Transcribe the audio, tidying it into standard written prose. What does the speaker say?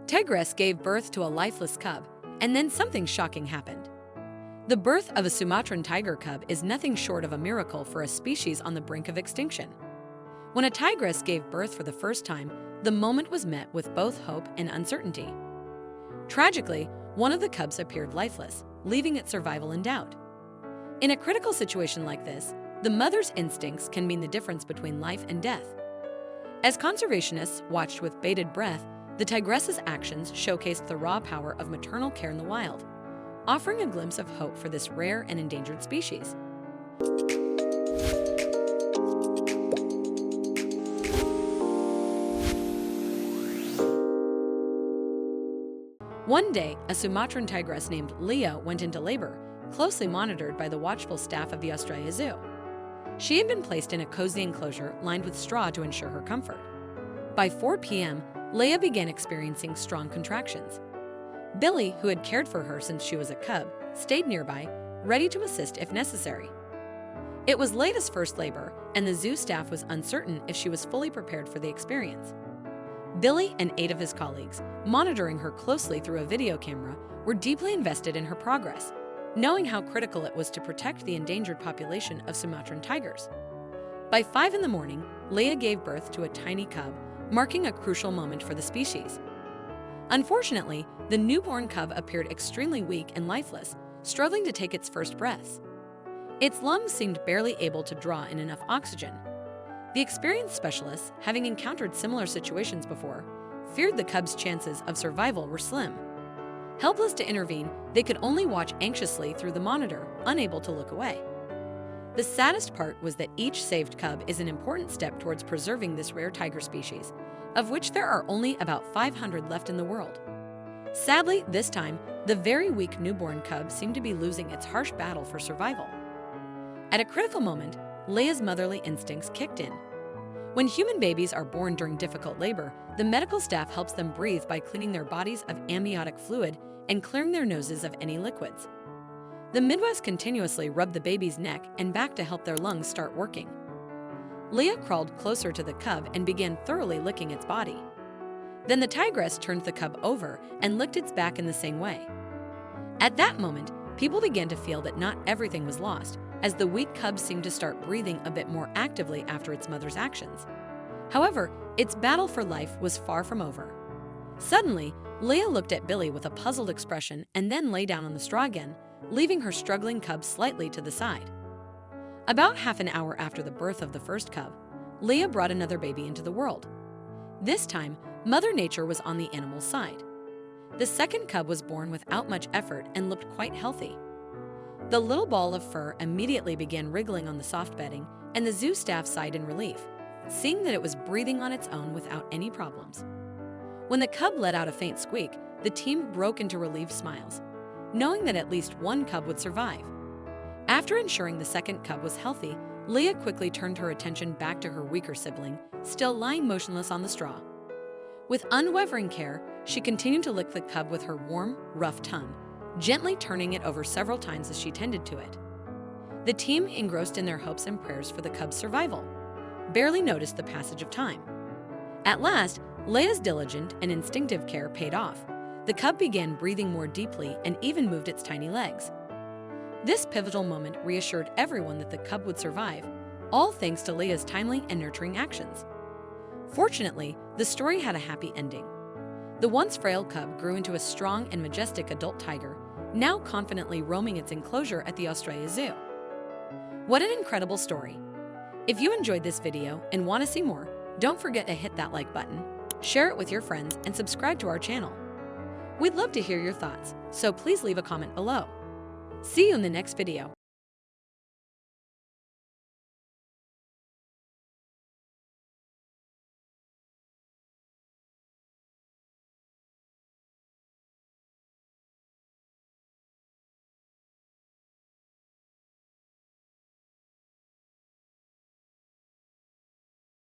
Tigress gave birth to a lifeless cub, and then something shocking happened. The birth of a Sumatran tiger cub is nothing short of a miracle for a species on the brink of extinction. When a tigress gave birth for the first time, the moment was met with both hope and uncertainty. Tragically, one of the cubs appeared lifeless, leaving its survival in doubt. In a critical situation like this, the mother's instincts can mean the difference between life and death. As conservationists watched with bated breath, the tigress's actions showcased the raw power of maternal care in the wild, offering a glimpse of hope for this rare and endangered species. One day, a Sumatran tigress named Leah went into labor, closely monitored by the watchful staff of the Australia Zoo. She had been placed in a cozy enclosure lined with straw to ensure her comfort. By 4 p.m., Leah began experiencing strong contractions. Billy, who had cared for her since she was a cub, stayed nearby, ready to assist if necessary. It was Leah's first labor, and the zoo staff was uncertain if she was fully prepared for the experience. Billy and 8 of his colleagues, monitoring her closely through a video camera, were deeply invested in her progress, knowing how critical it was to protect the endangered population of Sumatran tigers. By 5 in the morning, Leah gave birth to a tiny cub, marking a crucial moment for the species. Unfortunately, the newborn cub appeared extremely weak and lifeless, struggling to take its first breaths. Its lungs seemed barely able to draw in enough oxygen. The experienced specialists, having encountered similar situations before, feared the cub's chances of survival were slim. Helpless to intervene, they could only watch anxiously through the monitor, unable to look away. The saddest part was that each saved cub is an important step towards preserving this rare tiger species, of which there are only about 500 left in the world. Sadly, this time, the very weak newborn cub seemed to be losing its harsh battle for survival. At a critical moment, Leah's motherly instincts kicked in. When human babies are born during difficult labor, the medical staff helps them breathe by cleaning their bodies of amniotic fluid and clearing their noses of any liquids. The midwives continuously rubbed the baby's neck and back to help their lungs start working. Leah crawled closer to the cub and began thoroughly licking its body. Then the tigress turned the cub over and licked its back in the same way. At that moment, people began to feel that not everything was lost, as the weak cub seemed to start breathing a bit more actively after its mother's actions. However, its battle for life was far from over. Suddenly, Leah looked at Billy with a puzzled expression and then lay down on the straw again, leaving her struggling cub slightly to the side. About half an hour after the birth of the first cub, Leah brought another baby into the world. This time, Mother Nature was on the animal's side. The second cub was born without much effort and looked quite healthy. The little ball of fur immediately began wriggling on the soft bedding, and the zoo staff sighed in relief, seeing that it was breathing on its own without any problems. When the cub let out a faint squeak, the team broke into relieved smiles, knowing that at least one cub would survive. After ensuring the second cub was healthy, Leah quickly turned her attention back to her weaker sibling, still lying motionless on the straw. With unwavering care, she continued to lick the cub with her warm, rough tongue, gently turning it over several times as she tended to it. The team, engrossed in their hopes and prayers for the cub's survival, barely noticed the passage of time. At last, Leah's diligent and instinctive care paid off. The cub began breathing more deeply and even moved its tiny legs. This pivotal moment reassured everyone that the cub would survive, all thanks to Leah's timely and nurturing actions. Fortunately, the story had a happy ending. The once frail cub grew into a strong and majestic adult tiger, now confidently roaming its enclosure at the Australia Zoo. What an incredible story! If you enjoyed this video and want to see more, don't forget to hit that like button, share it with your friends, and subscribe to our channel. We'd love to hear your thoughts, so please leave a comment below. See you in the next video.